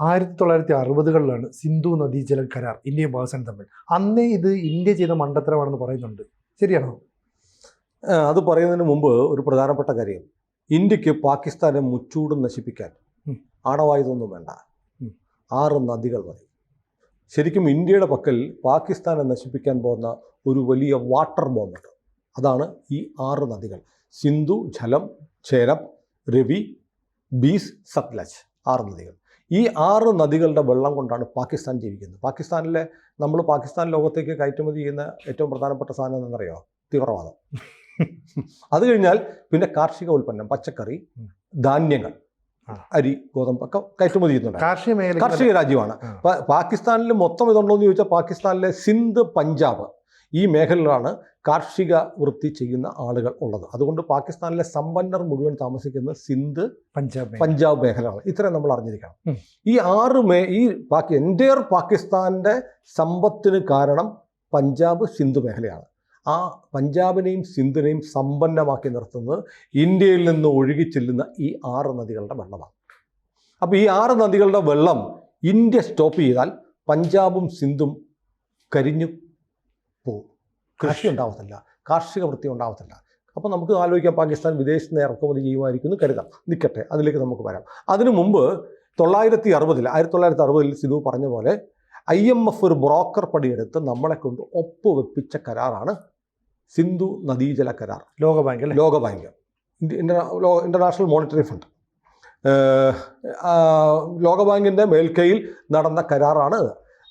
1960-കളിലാണ് സിന്ധു നദീജല കരാർ ഇന്ത്യയും പാകിസ്ഥാനും തമ്മിൽ. അന്നേ ഇത് ഇന്ത്യ ചെയ്ത മണ്ടത്തരമാണെന്ന് പറയുന്നുണ്ട്. ശരിയാണോ? അത് പറയുന്നതിന് മുമ്പ് ഒരു പ്രധാനപ്പെട്ട കാര്യം, ഇന്ത്യക്ക് പാകിസ്ഥാനെ മുച്ചൂടും നശിപ്പിക്കാൻ ആണവായുധമൊന്നും വേണ്ട, 6 നദികൾ മതി. ശരിക്കും ഇന്ത്യയുടെ പക്കൽ പാകിസ്ഥാനെ നശിപ്പിക്കാൻ പോകുന്ന ഒരു വലിയ വാട്ടർ ബോംബുണ്ട്. അതാണ് ഈ 6 നദികൾ: സിന്ധു, ഝലം, ചേരബ്, രവി, ബീസ്, സത്ലജ്. 6 നദികൾ. ഈ 6 നദികളുടെ വെള്ളം കൊണ്ടാണ് പാകിസ്ഥാൻ ജീവിക്കുന്നത്. പാകിസ്ഥാൻ ലോകത്തേക്ക് കയറ്റുമതി ചെയ്യുന്ന ഏറ്റവും പ്രധാനപ്പെട്ട സാധനം എന്താണെന്നറിയോ? തീവ്രവാദം. അത് കഴിഞ്ഞാൽ പിന്നെ കാർഷിക ഉൽപ്പന്നം, പച്ചക്കറി, ധാന്യങ്ങൾ, അരി, ഗോതമ്പ് ഒക്കെ കയറ്റുമതി ചെയ്യുന്നുണ്ട്. കാർഷിക രാജ്യമാണ്. പാകിസ്ഥാനിൽ മൊത്തം ഇതുണ്ടോ എന്ന് ചോദിച്ചാൽ പാകിസ്ഥാനിലെ സിന്ധ്, പഞ്ചാബ് ഈ മേഖലയിലാണ് കാർഷിക വൃത്തി ചെയ്യുന്ന ആളുകൾ ഉള്ളത്. അതുകൊണ്ട് പാകിസ്ഥാനിലെ സമ്പന്നർ മുഴുവൻ താമസിക്കുന്നത് സിന്ധ്, പഞ്ചാബ് മേഖലയാണ്. ഇത്രയും നമ്മൾ അറിഞ്ഞിരിക്കണം. ഈ 6 എൻറ്റയർ പാകിസ്ഥാൻ്റെ സമ്പത്തിന് കാരണം പഞ്ചാബ്, സിന്ധ് മേഖലയാണ്. ആ പഞ്ചാബിനെയും സിന്ധിനെയും സമ്പന്നമാക്കി നിർത്തുന്നത് ഇന്ത്യയിൽ നിന്ന് ഒഴുകിച്ചെല്ലുന്ന ഈ 6 നദികളുടെ വെള്ളമാണ്. അപ്പോൾ ഈ 6 നദികളുടെ വെള്ളം ഇന്ത്യ സ്റ്റോപ്പ് ചെയ്താൽ പഞ്ചാബും സിന്ധും കരിഞ്ഞു പോകും. കൃഷി ഉണ്ടാവത്തില്ല, കാർഷിക വൃത്തി ഉണ്ടാവത്തില്ല. അപ്പോൾ നമുക്ക് ആലോചിക്കാം, പാകിസ്ഥാൻ വിദേശത്ത് നിന്ന് ഇറക്കുമതി ചെയ്യുമായിരിക്കും കരുതാം. നിൽക്കട്ടെ, അതിലേക്ക് നമുക്ക് വരാം. അതിനു മുമ്പ് 1960-ൽ സിന്ധു പറഞ്ഞ പോലെ IMF ഒരു ബ്രോക്കർ പടിയെടുത്ത് നമ്മളെ കൊണ്ട് ഒപ്പുവെപ്പിച്ച കരാറാണ് സിന്ധു നദീജല കരാർ. ലോകബാങ്ക്, ഇന്റർനാഷണൽ മോണിറ്ററി ഫണ്ട്, ലോകബാങ്കിൻ്റെ മേൽക്കൈയിൽ നടന്ന കരാറാണ്.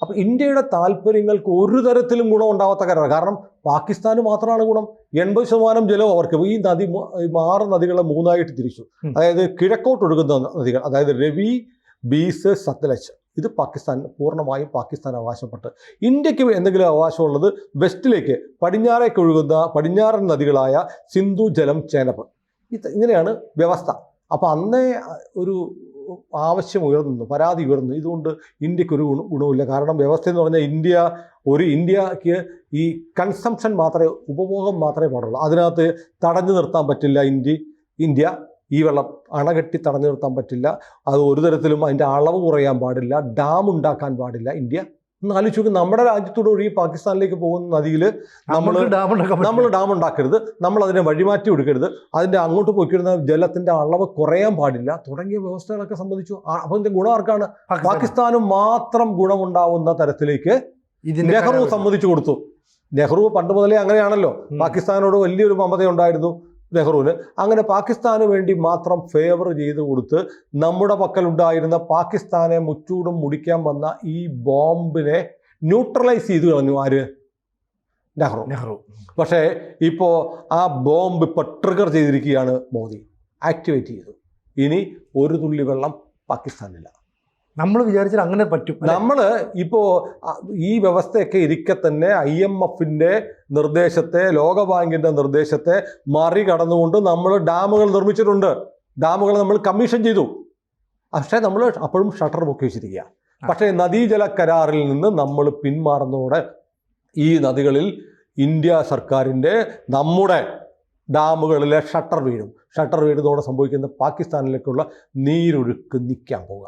അപ്പോൾ ഇന്ത്യയുടെ താല്പര്യങ്ങൾക്ക് ഒരു തരത്തിലും ഗുണം ഉണ്ടാവാത്ത കരാർ. കാരണം പാകിസ്ഥാന് മാത്രമാണ് ഗുണം. 80% ജലവും അവർക്ക്. ഈ 6 നദികളെ 3ആയിട്ട് തിരിച്ചു. അതായത് കിഴക്കോട്ട് ഒഴുകുന്ന നദികൾ, അതായത് രവി, ബീസ്, സത്ലജ്, ഇത് പൂർണ്ണമായും പാകിസ്ഥാൻ അവകാശപ്പെട്ട്. ഇന്ത്യക്ക് എന്തെങ്കിലും അവകാശമുള്ളത് വെസ്റ്റിലേക്ക്, പടിഞ്ഞാറേക്ക് ഒഴുകുന്ന പടിഞ്ഞാറൻ നദികളായ സിന്ധു, ജലം, ചേനബ്. ഇങ്ങനെയാണ് വ്യവസ്ഥ. അപ്പോൾ അന്നേ ഒരു ആവശ്യം ഉയർന്നു, പരാതി ഉയർന്നു. ഇതുകൊണ്ട് ഇന്ത്യക്കൊരു ഗുണമില്ല. കാരണം വ്യവസ്ഥ എന്ന് പറഞ്ഞാൽ ഇന്ത്യക്ക് ഈ കൺസംഷൻ മാത്രമേ, ഉപഭോഗം മാത്രമേ പാടുള്ളൂ. അതിനകത്ത് തടഞ്ഞു നിർത്താൻ പറ്റില്ല. ഇന്ത്യ ഈ വെള്ളം അണകെട്ടി തടഞ്ഞു നിർത്താൻ പറ്റില്ല. അത് ഒരു തരത്തിലും അതിൻ്റെ അളവ് കുറയാൻ പാടില്ല. ഡാം ഉണ്ടാക്കാൻ പാടില്ല. ഇന്ത്യ ഒന്ന് ആലോചിച്ച് നോക്കും, നമ്മുടെ രാജ്യത്തോട് ഒഴുകി പാകിസ്ഥാനിലേക്ക് പോകുന്ന നദിയിൽ നമ്മൾ ഡാം ഉണ്ടാക്കരുത്, നമ്മൾ അതിനെ വഴിമാറ്റി കൊടുക്കരുത്, അതിൻ്റെ അങ്ങോട്ട് പോയിക്കിടുന്ന ജലത്തിൻ്റെ അളവ് കുറയാൻ പാടില്ല, തുടങ്ങിയ വ്യവസ്ഥകളൊക്കെ സംബന്ധിച്ചു. അപ്പോൾ ഇതിൻ്റെ ഗുണം ആർക്കാണ്? പാകിസ്ഥാന് മാത്രം ഗുണമുണ്ടാവുന്ന തരത്തിലേക്ക് നെഹ്റു സമ്മതിച്ചു കൊടുത്തു. നെഹ്റു പണ്ട് മുതലേ അങ്ങനെയാണല്ലോ. പാകിസ്ഥാനോട് വലിയൊരു മമതയുണ്ടായിരുന്നു നെഹ്റുവിന്. അങ്ങനെ പാകിസ്ഥാന് വേണ്ടി മാത്രം ഫേവർ ചെയ്ത് കൊടുത്ത് നമ്മുടെ പക്കലുണ്ടായിരുന്ന പാകിസ്ഥാനെ മുച്ചൂടും മുടിക്കാൻ വന്ന ഈ ബോംബിനെ ന്യൂട്രലൈസ് ചെയ്തു കളഞ്ഞു. ആര്? നെഹ്റു. പക്ഷേ ഇപ്പോൾ ആ ബോംബ് ഇപ്പോൾ ട്രിഗർ ചെയ്തിരിക്കുകയാണ് മോദി, ആക്ടിവേറ്റ് ചെയ്തു. ഇനി ഒരു തുള്ളി വെള്ളം പാകിസ്ഥാനില്ല. നമ്മൾ വിചാരിച്ചാൽ അങ്ങനെ പറ്റും. നമ്മൾ ഇപ്പോൾ ഈ വ്യവസ്ഥയൊക്കെ ഇരിക്കെ തന്നെ IMFൻ്റെ നിർദ്ദേശത്തെ, ലോകബാങ്കിൻ്റെ നിർദ്ദേശത്തെ മറികടന്നുകൊണ്ട് നമ്മൾ ഡാമുകൾ നിർമ്മിച്ചിട്ടുണ്ട്. ഡാമുകൾ നമ്മൾ കമ്മീഷൻ ചെയ്തു. പക്ഷേ നമ്മൾ അപ്പോഴും ഷട്ടർ പൊക്കി വെച്ചിരിക്കുക. പക്ഷേ നദീജല കരാറിൽ നിന്ന് നമ്മൾ പിന്മാറുന്നതോടെ ഈ നദികളിൽ ഇന്ത്യ സർക്കാരിൻ്റെ, നമ്മുടെ ഡാമുകളിലെ ഷട്ടർ വീഴും. ഷട്ടർ വീഴുന്നതോടെ സംഭവിക്കുന്ന പാകിസ്ഥാനിലേക്കുള്ള നീരൊഴുക്ക് നിൽക്കാൻ പോകുക.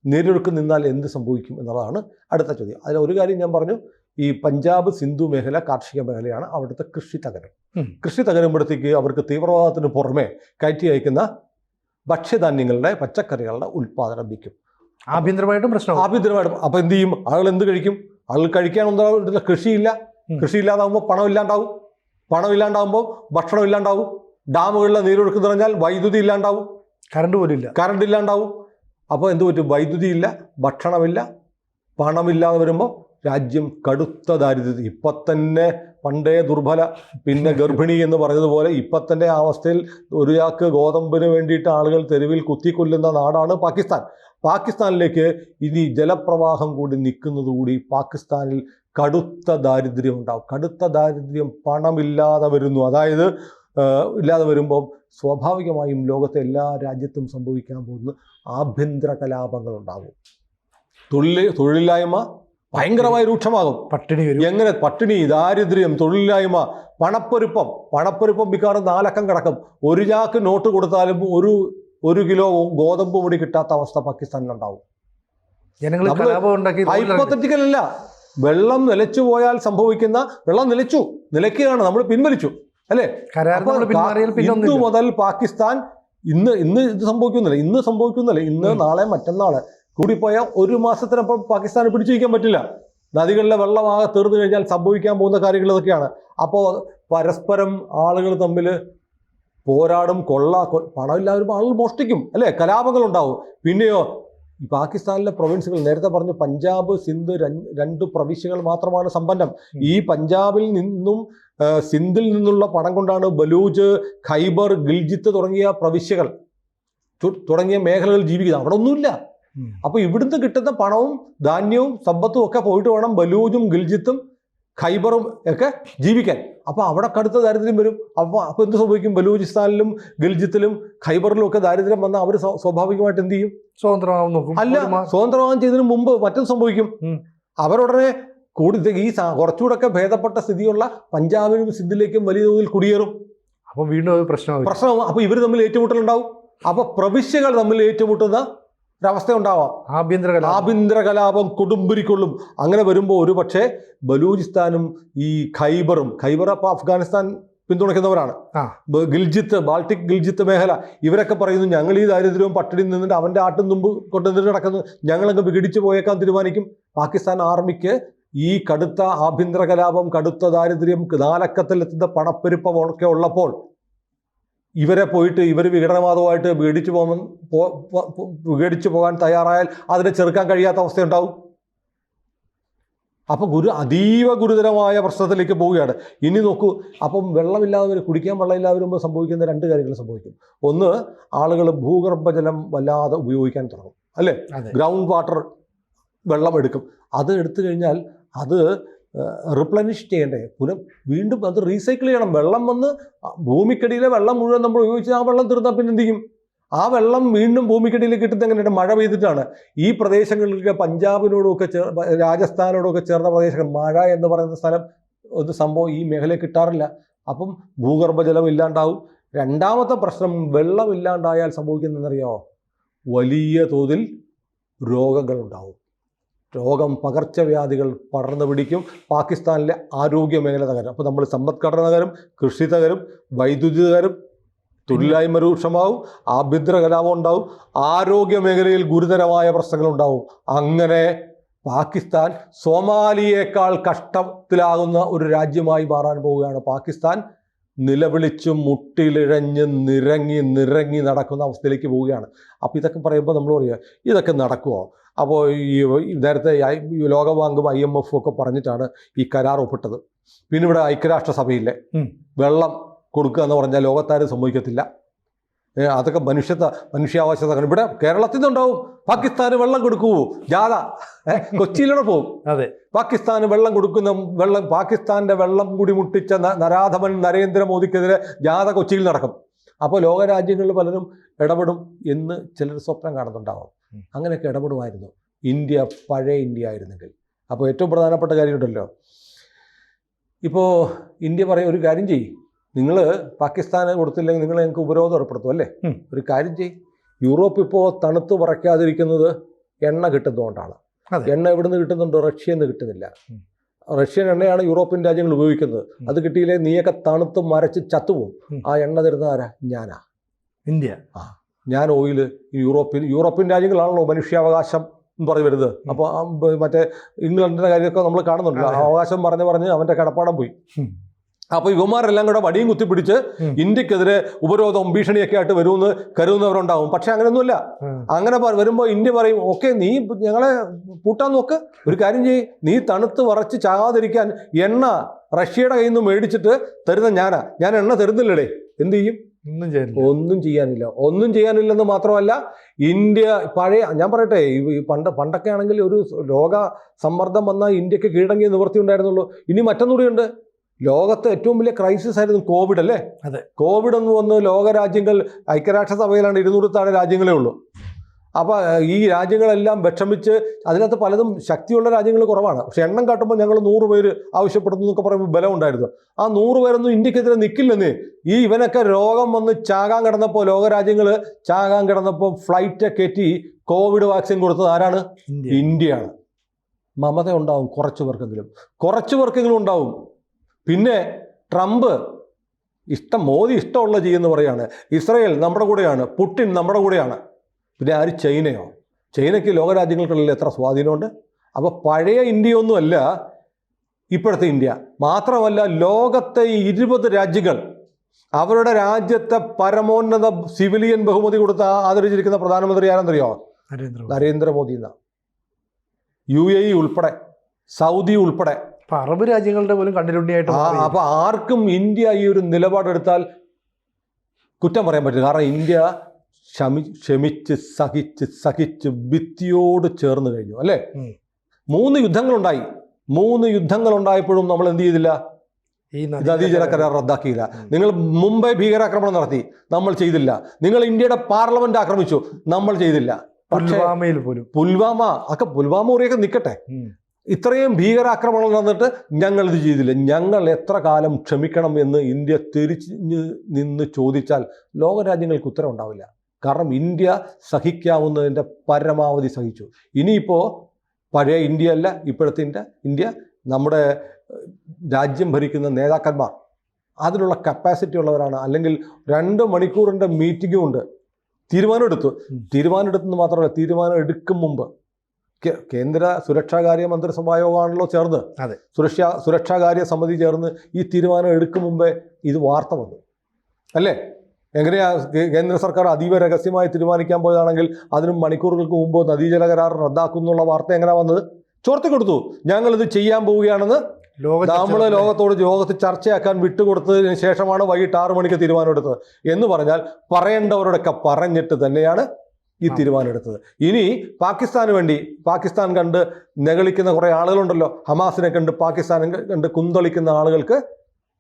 നീരൊഴുക്ക് നിന്നാൽ എന്ത് സംഭവിക്കും എന്നുള്ളതാണ് അടുത്ത ചോദ്യം. അതിൽ ഒരു കാര്യം ഞാൻ പറഞ്ഞു, ഈ പഞ്ചാബ്, സിന്ധു മേഖല കാർഷിക മേഖലയാണ്. അവിടുത്തെ കൃഷി തകരും. കൃഷി തകരുമ്പോഴത്തേക്ക് അവർക്ക് തീവ്രവാദത്തിന് പുറമെ കയറ്റി അയക്കുന്ന ഭക്ഷ്യധാന്യങ്ങളുടെ, പച്ചക്കറികളുടെ ഉൽപ്പാദനം വിൽക്കും. ആഭ്യന്തരമായിട്ടും. അപ്പോൾ എന്ത് ചെയ്യും? ആളുകൾ എന്ത് കഴിക്കും? ആളുകൾ കഴിക്കാനൊന്നും കൃഷിയില്ല. കൃഷിയില്ലാതാകുമ്പോൾ പണമില്ലാണ്ടാകുമ്പോൾ ഭക്ഷണം ഇല്ലാണ്ടാവും. ഡാമുകളിലെ നീരൊഴുക്ക് നിറഞ്ഞാൽ വൈദ്യുതി ഇല്ലാണ്ടാവും, കറണ്ട് ഇല്ലാണ്ടാവും. അപ്പോൾ എന്ത് പറ്റും? വൈദ്യുതി ഇല്ല, ഭക്ഷണമില്ല, പണമില്ലാതെ വരുമ്പോൾ രാജ്യം കടുത്ത ദാരിദ്ര്യത്തിൽ. ഇപ്പം തന്നെ പണ്ടേ ദുർബല, പിന്നെ ഗർഭിണി എന്ന് പറഞ്ഞതുപോലെ ഇപ്പം തന്നെ ആ അവസ്ഥയിൽ ഒരു ചാക്ക് ഗോതമ്പിന് വേണ്ടിയിട്ട് ആളുകൾ തെരുവിൽ കുത്തിക്കൊല്ലുന്ന നാടാണ് പാകിസ്ഥാൻ. പാകിസ്ഥാനിലേക്ക് ഇനി ജലപ്രവാഹം കൂടി നിൽക്കുന്നതുകൂടി പാകിസ്ഥാനിൽ കടുത്ത ദാരിദ്ര്യം ഉണ്ടാവും. കടുത്ത ദാരിദ്ര്യം, പണമില്ലാതെ വരുന്നു. അതായത് ഇല്ലാതെ വരുമ്പോൾ സ്വാഭാവികമായും ലോകത്തെ എല്ലാ രാജ്യത്തും സംഭവിക്കാൻ പോകുന്ന ആഭ്യന്തര കലാപങ്ങൾ ഉണ്ടാകും. തൊഴിലില്ലായ്മ ഭയങ്കരമായി രൂക്ഷമാകും. എങ്ങനെ? പട്ടിണി, ദാരിദ്ര്യം, തൊഴിലില്ലായ്മ, പണപ്പെരുപ്പം മിക്കവാറും 4 അക്കം കിടക്കും. ഒരു ചാക്ക് നോട്ട് കൊടുത്താലും ഒരു കിലോ ഗോതമ്പ് പൊടി കിട്ടാത്ത അവസ്ഥ പാകിസ്ഥാനിലുണ്ടാവും. ജനങ്ങൾ നമ്മള് കലാപം ഉണ്ടാക്കി ഹൈപ്പോത്തറ്റിക്കൽ അല്ല, വെള്ളം നിലച്ചു പോയാൽ സംഭവിക്കുന്ന, വെള്ളം നിലയ്ക്കുകയാണ്, നമ്മൾ പിൻവലിച്ചു അല്ലേ. ഇന്നു മുതൽ പാകിസ്ഥാൻ ഇന്ന് ഇത് സംഭവിക്കുന്നില്ല, ഇന്ന് നാളെ മറ്റന്നാള് കൂടിപ്പോയ ഒരു മാസത്തിനപ്പം പാകിസ്ഥാന് പിടിച്ചിരിക്കാൻ പറ്റില്ല. നദികളിലെ വെള്ളമാകെ തീർന്നു കഴിഞ്ഞാൽ സംഭവിക്കാൻ പോകുന്ന കാര്യങ്ങൾ ഇതൊക്കെയാണ്. അപ്പോൾ പരസ്പരം ആളുകൾ തമ്മിൽ പോരാടും, പണമില്ലാവരും ആളുകൾ മോഷ്ടിക്കും അല്ലേ, കലാപങ്ങൾ ഉണ്ടാവും. പിന്നെയോ ഈ പാകിസ്ഥാനിലെ പ്രൊവിൻസുകൾ, നേരത്തെ പറഞ്ഞു പഞ്ചാബ് സിന്ധ് 2 പ്രവിശ്യകൾ മാത്രമാണ് സമ്പന്നം. ഈ പഞ്ചാബിൽ നിന്നും സിന്ധിൽ നിന്നുള്ള പണം കൊണ്ടാണ് ബലൂച്ച്, ഖൈബർ, ഗിൽജിത്ത് തുടങ്ങിയ പ്രവിശ്യകൾ തുടങ്ങിയ മേഖലകൾ ജീവിക്കുന്നത്. അവിടെ ഒന്നുമില്ല. അപ്പൊ ഇവിടുന്ന് കിട്ടുന്ന പണവും ധാന്യവും സമ്പത്തും ഒക്കെ പോയിട്ട് വേണം ബലൂജും ഗിൽജിത്തും ഖൈബറും ഒക്കെ ജീവിക്കാൻ. അപ്പൊ അവിടെ കടുത്ത ദാരിദ്ര്യം വരും. അപ്പൊ എന്ത് സംഭവിക്കും? ബലൂചിസ്ഥാനിലും ഗിൽജിത്തിലും ഖൈബറിലും ഒക്കെ ദാരിദ്ര്യം വന്നാൽ അവർ സ്വാഭാവികമായിട്ട് എന്ത് ചെയ്യും? സ്വതന്ത്രമാവും നോക്കും. അല്ല, സ്വതന്ത്രമാകാൻ ചെയ്തതിന് മുമ്പ് മറ്റും സംഭവിക്കും. അവരുടനെ ഈ കുറച്ചുകൂടെ ഒക്കെ ഭേദപ്പെട്ട സ്ഥിതിയുള്ള പഞ്ചാബിലും സിന്ധിലേക്കും വലിയ തോതിൽ കുടിയേറും. അപ്പൊ വീണ്ടും പ്രശ്നമാവും. അപ്പൊ ഇവർ തമ്മിൽ ഏറ്റുമുട്ടലുണ്ടാവും. അപ്പൊ പ്രവിശ്യകൾ തമ്മിൽ ഏറ്റുമുട്ടുന്ന ഒരവസ്ഥ ഉണ്ടാവാം. ആഭ്യന്തര കലാപം കൊടുമ്പിരിക്കൊള്ളും. അങ്ങനെ വരുമ്പോൾ ഒരു പക്ഷേ ബലൂചിസ്ഥാനും ഈ ഖൈബർ അപ്പൊ അഫ്ഗാനിസ്ഥാൻ പിന്തുണയ്ക്കുന്നവരാണ്. ബാൾട്ടിക് ഗിൽജിത്ത് മേഖല, ഇവരൊക്കെ പറയുന്നു ഞങ്ങൾ ഈ ദാരിദ്ര്യവും പട്ടിണി നിന്നിട്ട് അവന്റെ ആട്ടും തുമ്പ് കൊണ്ടുവന്നിട്ട് നടക്കുന്നു, ഞങ്ങളങ്ങ് വിഘടിച്ചു പോയേക്കാൻ തീരുമാനിക്കും. പാകിസ്ഥാൻ ആർമിക്ക് ഈ കടുത്ത ആഭ്യന്തര കലാപം, കടുത്ത ദാരിദ്ര്യം, നാലക്കത്തിലെത്തുന്ന പണപ്പെരുപ്പം ഒക്കെ ഉള്ളപ്പോൾ ഇവരെ പോയിട്ട് ഇവർ വിഘടനവാദമായിട്ട് വിഘടിച്ചു പോകാൻ തയ്യാറായാൽ അതിനെ ചെറുക്കാൻ കഴിയാത്ത അവസ്ഥയുണ്ടാവും. അപ്പം അതീവ ഗുരുതരമായ പ്രശ്നത്തിലേക്ക് പോവുകയാണ്. ഇനി നോക്കൂ, അപ്പം വെള്ളമില്ലാതെ കുടിക്കാൻ വെള്ളമില്ലാതെ വരുമ്പോൾ സംഭവിക്കുന്ന 2 കാര്യങ്ങൾ സംഭവിക്കും. ഒന്ന്, ആളുകൾ ഭൂഗർഭജലം വല്ലാതെ ഉപയോഗിക്കാൻ തുടങ്ങും അല്ലേ. ഗ്രൗണ്ട് വാട്ടർ വെള്ളം എടുക്കും. അത് എടുത്തു കഴിഞ്ഞാൽ അത് റിപ്ലനിഷ് ചെയ്യണ്ടേ, വീണ്ടും അത് റീസൈക്കിൾ ചെയ്യണം. വെള്ളം വന്ന് ഭൂമിക്കടിയിലെ വെള്ളം മുഴുവൻ നമ്മൾ ഉപയോഗിച്ച് ആ വെള്ളം തീർന്നാൽ പിന്നെ എന്ത് ചെയ്യും? ആ വെള്ളം വീണ്ടും ഭൂമിക്കടിയിലേക്ക് കിട്ടുന്നത് എങ്ങനെയാണ്? മഴ പെയ്തിട്ടാണ്. ഈ പ്രദേശങ്ങളിലൊക്കെ പഞ്ചാബിനോടൊക്കെ രാജസ്ഥാനോടൊക്കെ ചേർന്ന പ്രദേശങ്ങൾ, മഴ എന്ന് പറയുന്ന സ്ഥലം ഒരു സംഭവം ഈ മേഖലയിൽ കിട്ടാറില്ല. അപ്പം ഭൂഗർഭജലം ഇല്ലാണ്ടാവും. രണ്ടാമത്തെ പ്രശ്നം, വെള്ളം ഇല്ലാണ്ടായാൽ സംഭവിക്കുന്നതെന്നറിയാമോ? വലിയ തോതിൽ രോഗങ്ങൾ ഉണ്ടാവും. പകർച്ചവ്യാധികൾ പടർന്നു പിടിക്കും. പാകിസ്ഥാനിലെ ആരോഗ്യ മേഖല തകരും. അപ്പോൾ നമ്മൾ സമ്പദ്ഘടന തകരും, കൃഷി തകരും, വൈദ്യുതി തകരും, തൊഴിലില്ലായ്മ രൂക്ഷമാവും, ആഭ്യന്തര കലാപം ഉണ്ടാവും, ആരോഗ്യ മേഖലയിൽ ഗുരുതരമായ പ്രശ്നങ്ങളുണ്ടാവും. അങ്ങനെ പാകിസ്ഥാൻ സോമാലിയേക്കാൾ കഷ്ടത്തിലാകുന്ന ഒരു രാജ്യമായി മാറാൻ പോവുകയാണ്. പാകിസ്ഥാൻ നിലവിളിച്ചും മുട്ടിലിഴഞ്ഞ് നിറങ്ങി നടക്കുന്ന അവസ്ഥയിലേക്ക് പോവുകയാണ്. അപ്പോൾ ഇതൊക്കെ പറയുമ്പോൾ നമ്മൾ പറയുക ഇതൊക്കെ നടക്കുമോ? അപ്പോൾ ഈ നേരത്തെ ലോകബാങ്കും IMF ഒക്കെ പറഞ്ഞിട്ടാണ് ഈ കരാർ ഒപ്പിട്ടത്. പിന്നെ ഇവിടെ ഐക്യരാഷ്ട്രസഭയിലെ വെള്ളം കൊടുക്കുക എന്ന് പറഞ്ഞാൽ ലോകത്താരും സമ്മതിക്കത്തില്ല. അതൊക്കെ മനുഷ്യാവകാശ. ഇവിടെ കേരളത്തിൽ നിന്നുണ്ടാവും പാകിസ്ഥാന് വെള്ളം കൊടുക്കൂ ജാഥ, കൊച്ചിയിലൂടെ പോകും. അതെ, പാകിസ്ഥാന് വെള്ളം കൊടുക്കുന്ന പാകിസ്ഥാന്റെ വെള്ളം കൂടി മുട്ടിച്ച നരാധമൻ നരേന്ദ്രമോദിക്കെതിരെ ജാഥ കൊച്ചിയിൽ നടക്കും. അപ്പോൾ ലോകരാജ്യങ്ങളിൽ പലരും ഇടപെടും എന്ന് ചിലർ സ്വപ്നം കാണുന്നുണ്ടാവും. അങ്ങനെയൊക്കെ ഇടപെടുമായിരുന്നു ഇന്ത്യ, പഴയ ഇന്ത്യ ആയിരുന്നെങ്കിൽ. അപ്പോൾ ഏറ്റവും പ്രധാനപ്പെട്ട കാര്യമുണ്ടല്ലോ, ഇപ്പോൾ ഇന്ത്യ പറയും ഒരു കാര്യം ചെയ്യും, നിങ്ങൾ പാകിസ്ഥാന് കൊടുത്തില്ലെങ്കിൽ നിങ്ങൾ ഞങ്ങൾക്ക് ഉപരോധം ഏർപ്പെടുത്തും അല്ലേ. ഒരു കാര്യം ചെയ്യും, യൂറോപ്പ് ഇപ്പോൾ തണുത്ത് പറയ്ക്കാതിരിക്കുന്നത് എണ്ണ കിട്ടുന്നതുകൊണ്ടാണ്. എണ്ണ എവിടുന്ന് കിട്ടുന്നുണ്ട്? റഷ്യയിൽ നിന്ന് കിട്ടുന്നില്ല. റഷ്യൻ എണ്ണയാണ് യൂറോപ്യൻ രാജ്യങ്ങൾ ഉപയോഗിക്കുന്നത്. അത് കിട്ടിയില്ലേ നീയൊക്കെ തണുത്ത് മരച്ച് ചത്തുപോകും. ആ എണ്ണ തരുന്ന ആരാ? ഞാനാ, ഇന്ത്യ. ഞാൻ ഓയില് യൂറോപ്യൻ രാജ്യങ്ങളാണല്ലോ മനുഷ്യാവകാശം എന്ന് പറഞ്ഞ് വരുന്നത്. അപ്പോൾ മറ്റേ ഇംഗ്ലണ്ടിൻ്റെ കാര്യമൊക്കെ നമ്മൾ കാണുന്നുണ്ടല്ലോ, അവകാശം പറഞ്ഞ് അവൻ്റെ കടപ്പാടം പോയി. അപ്പോൾ ഇവന്മാരെല്ലാം കൂടെ വടിയും കുത്തിപ്പിടിച്ച് ഇന്ത്യക്കെതിരെ ഉപരോധവും ഭീഷണിയൊക്കെ ആയിട്ട് വരുമെന്ന് കരുതുന്നവരുണ്ടാവും. പക്ഷെ അങ്ങനെയൊന്നുമില്ല. അങ്ങനെ വരുമ്പോൾ ഇന്ത്യ പറയും, ഓക്കെ നീ ഞങ്ങളെ പൂട്ടാൻ നോക്ക്, ഒരു കാര്യം ചെയ്യ്, നീ തണുത്ത് വറച്ച് ചാകാതിരിക്കാൻ എണ്ണ റഷ്യയുടെ കയ്യിൽ നിന്ന് മേടിച്ചിട്ട് തരുന്ന ഞാൻ എണ്ണ തരുന്നില്ലടേ. എന്ത് ചെയ്യും? ഒന്നും ചെയ്യാനില്ലെന്ന് മാത്രമല്ല, ഇന്ത്യ ഞാൻ പറയട്ടെ, ഈ പണ്ടൊക്കെ ആണെങ്കിൽ ഒരു രോഗ സമ്മർദ്ദം വന്നാൽ ഇന്ത്യക്ക് കീഴടങ്ങിയ നിവൃത്തി ഉണ്ടായിരുന്നുള്ളൂ. ഇനി മറ്റൊന്നുകൂടിയുണ്ട്. ലോകത്തെ ഏറ്റവും വലിയ ക്രൈസിസ് ആയിരുന്നു കോവിഡ് അല്ലേ. അതെ, കോവിഡ് എന്ന് വന്ന് ലോകരാജ്യങ്ങൾ, ഐക്യരാഷ്ട്രസഭയിലാണ് 200 താഴെ രാജ്യങ്ങളേ ഉള്ളൂ. അപ്പോൾ ഈ രാജ്യങ്ങളെല്ലാം വിഷമിച്ച്, അതിനകത്ത് പലതും ശക്തിയുള്ള രാജ്യങ്ങൾ കുറവാണ്, പക്ഷെ എണ്ണം കാട്ടുമ്പോൾ ഞങ്ങൾ 100 പേര് ആവശ്യപ്പെടുന്നു എന്നൊക്കെ പറയുമ്പോൾ ബലം ഉണ്ടായിരുന്നു. ആ 100 പേരൊന്നും ഇന്ത്യക്കെതിരെ നിൽക്കില്ലെന്ന്. ഇവനൊക്കെ രോഗം വന്ന് ചാകാൻ കിടന്നപ്പോൾ, ലോകരാജ്യങ്ങൾ ചാകാൻ കിടന്നപ്പോൾ ഫ്ലൈറ്റ് കയറ്റി കോവിഡ് വാക്സിൻ കൊടുത്തത് ആരാണ്? ഇന്ത്യയാണ്. മമത ഉണ്ടാവും കുറച്ച് പേർക്കെങ്കിലും ഉണ്ടാവും. പിന്നെ ട്രംപ് മോദി ഇഷ്ടമുള്ള ചെയ്യുമെന്ന് പറയാണ്. ഇസ്രയേൽ നമ്മുടെ കൂടെയാണ്, പുടിൻ നമ്മുടെ കൂടെയാണ്. പിന്നെ ആര്? ചൈനയോ? ചൈനയ്ക്ക് ലോകരാജ്യങ്ങൾക്കുള്ളിൽ എത്ര സ്വാധീനമുണ്ട്? അപ്പോൾ പഴയ ഇന്ത്യയൊന്നുമല്ല ഇപ്പോഴത്തെ ഇന്ത്യ. മാത്രമല്ല, ലോകത്തെ 20 രാജ്യങ്ങൾ അവരുടെ രാജ്യത്തെ പരമോന്നത സിവിലിയൻ ബഹുമതി കൊടുത്ത് ആദരിച്ചിരിക്കുന്ന പ്രധാനമന്ത്രി ആരെന്നറിയോ? നരേന്ദ്രമോദി എന്നാണ്. UAE ഉൾപ്പെടെ, സൗദി ഉൾപ്പെടെ, അറബ് രാജ്യങ്ങളുടെ പോലും കണ്ണിലുണ്ണിയായിട്ട്. അപ്പോൾ ആർക്കും ഇന്ത്യ ഈ ഒരു നിലപാടെടുത്താൽ കുറ്റം പറയാൻ പറ്റില്ല. കാരണം ഇന്ത്യ ക്ഷമിച്ച് സഹിച്ച് ഭിത്തിയോട് ചേർന്ന് കഴിഞ്ഞു, അല്ലേ? 3 യുദ്ധങ്ങളുണ്ടായി. 3 യുദ്ധങ്ങളുണ്ടായപ്പോഴും നമ്മൾ എന്ത് ചെയ്തില്ല? ഈ നദീജല കരാർ റദ്ദാക്കിയില്ല. നിങ്ങൾ മുംബൈ ഭീകരാക്രമണം നടത്തി, നമ്മൾ ചെയ്തില്ല. നിങ്ങൾ ഇന്ത്യയുടെ പാർലമെന്റ് ആക്രമിച്ചു, നമ്മൾ ചെയ്തില്ല. പുൽവാമയിൽ പോലും, പുൽവാമ ഉറിയൊക്കെ നിൽക്കട്ടെ, ഇത്രയും ഭീകരാക്രമണം നടന്നിട്ട് ഞങ്ങൾ ഇത് ചെയ്തില്ല. ഞങ്ങൾ എത്ര കാലം ക്ഷമിക്കണം എന്ന് ഇന്ത്യ തിരിഞ്ഞ് നിന്ന് ചോദിച്ചാൽ ലോകരാജ്യങ്ങൾക്ക് ഉത്തരം ഉണ്ടാവില്ല. കാരണം ഇന്ത്യ സഹിക്കാവുന്നതിൻ്റെ പരമാവധി സഹിച്ചു. ഇനിയിപ്പോൾ പഴയ ഇന്ത്യ അല്ല ഇപ്പോഴത്തെ ഇന്ത്യ. നമ്മുടെ രാജ്യം ഭരിക്കുന്ന നേതാക്കന്മാർ അതിനുള്ള കപ്പാസിറ്റി ഉള്ളവരാണ്. അല്ലെങ്കിൽ 2 മണിക്കൂറിൻ്റെ മീറ്റിംഗും ഉണ്ട്. തീരുമാനമെടുത്തെന്ന് മാത്രമല്ല, തീരുമാനം എടുക്കും മുമ്പ് കേന്ദ്ര സുരക്ഷാകാര്യ മന്ത്രിസഭാ യോഗമാണല്ലോ ചേർന്ന്, സുരക്ഷാകാര്യ സമിതി ചേർന്ന് ഈ തീരുമാനം എടുക്കും മുമ്പേ ഇത് വാർത്ത വന്നു, അല്ലേ? എങ്ങനെയാ കേന്ദ്ര സർക്കാർ അതീവ രഹസ്യമായി തീരുമാനിക്കാൻ പോയതാണെങ്കിൽ അതിനും മണിക്കൂറുകൾക്ക് മുമ്പ് നദീജല കരാർ റദ്ദാക്കുന്നുള്ള വാർത്ത എങ്ങനെ വന്നത്? ചോർത്തി കൊടുത്തു. ഞങ്ങളിത് ചെയ്യാൻ പോവുകയാണെന്ന് നമ്മൾ ലോകത്ത് ചർച്ചയാക്കാൻ വിട്ടുകൊടുത്തതിന് ശേഷമാണ് വൈകിട്ട് 6 മണിക്ക് തീരുമാനമെടുത്തത് എന്ന് പറഞ്ഞാൽ പറയേണ്ടവരോടൊക്കെ പറഞ്ഞിട്ട് തന്നെയാണ് ഈ തീരുമാനമെടുത്തത്. ഇനി പാകിസ്ഥാൻ കണ്ട് നെകളിക്കുന്ന കുറേ ആളുകളുണ്ടല്ലോ, ഹമാസിനെ കണ്ട് പാകിസ്ഥാനെ കണ്ട് കുന്തളിക്കുന്ന ആളുകൾക്ക്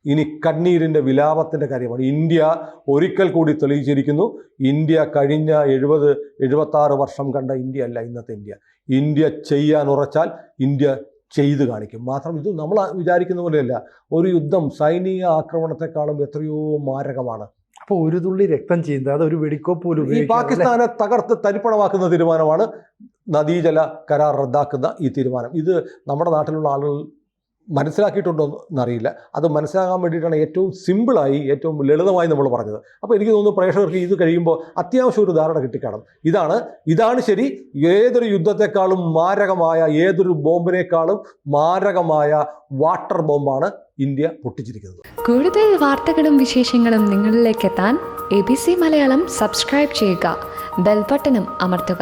ഇനി കണ്ണീരിൻ്റെ വിലാപത്തിൻ്റെ കാര്യമാണ്. ഇന്ത്യ ഒരിക്കൽ കൂടി തെളിയിച്ചിരിക്കുന്നു, ഇന്ത്യ കഴിഞ്ഞ 70-76 വർഷം കണ്ട ഇന്ത്യ അല്ല ഇന്നത്തെ ഇന്ത്യ. ഇന്ത്യ ചെയ്യാൻ ഉറച്ചാൽ ഇന്ത്യ ചെയ്തു കാണിക്കും. മാത്രം ഇത് നമ്മൾ വിചാരിക്കുന്ന പോലെയല്ല. ഒരു യുദ്ധം സൈനിക ആക്രമണത്തെക്കാളും എത്രയോ മാരകമാണ്. അപ്പോൾ ഒരു തുള്ളി രക്തം ചെയ്യുന്നത്, അത് ഒരു വെടിക്കോപ്പ് പോലും. ഈ പാകിസ്ഥാനെ തകർത്ത് തരിപ്പണമാക്കുന്ന തീരുമാനമാണ് നദീജല കരാർ റദ്ദാക്കുന്ന ഈ തീരുമാനം. ഇത് നമ്മുടെ നാട്ടിലുള്ള ആളുകൾ മനസ്സിലാക്കിയിട്ടുണ്ടോ എന്നറിയില്ല. അത് മനസ്സിലാകാൻ വേണ്ടിയിട്ടാണ് ഏറ്റവും സിമ്പിളായി, ഏറ്റവും ലളിതമായി നമ്മൾ പറഞ്ഞത്. അപ്പോൾ എനിക്ക് തോന്നുന്നു പ്രേക്ഷകർക്ക് ഇത് കഴിയുമ്പോൾ അത്യാവശ്യം ഒരു ധാരണ കിട്ടിക്കാണും. ഇതാണ് ശരി. ഏതൊരു യുദ്ധത്തെക്കാളും മാരകമായ, ഏതൊരു ബോംബിനേക്കാളും മാരകമായ വാട്ടർ ബോംബാണ് ഇന്ത്യ പൊട്ടിച്ചിരിക്കുന്നത്. കൂടുതൽ വാർത്തകളും വിശേഷങ്ങളും നിങ്ങളിലേക്ക് എത്താൻ ABC മലയാളം സബ്സ്ക്രൈബ് ചെയ്യുക, ബെൽബട്ടനും അമർത്തുക.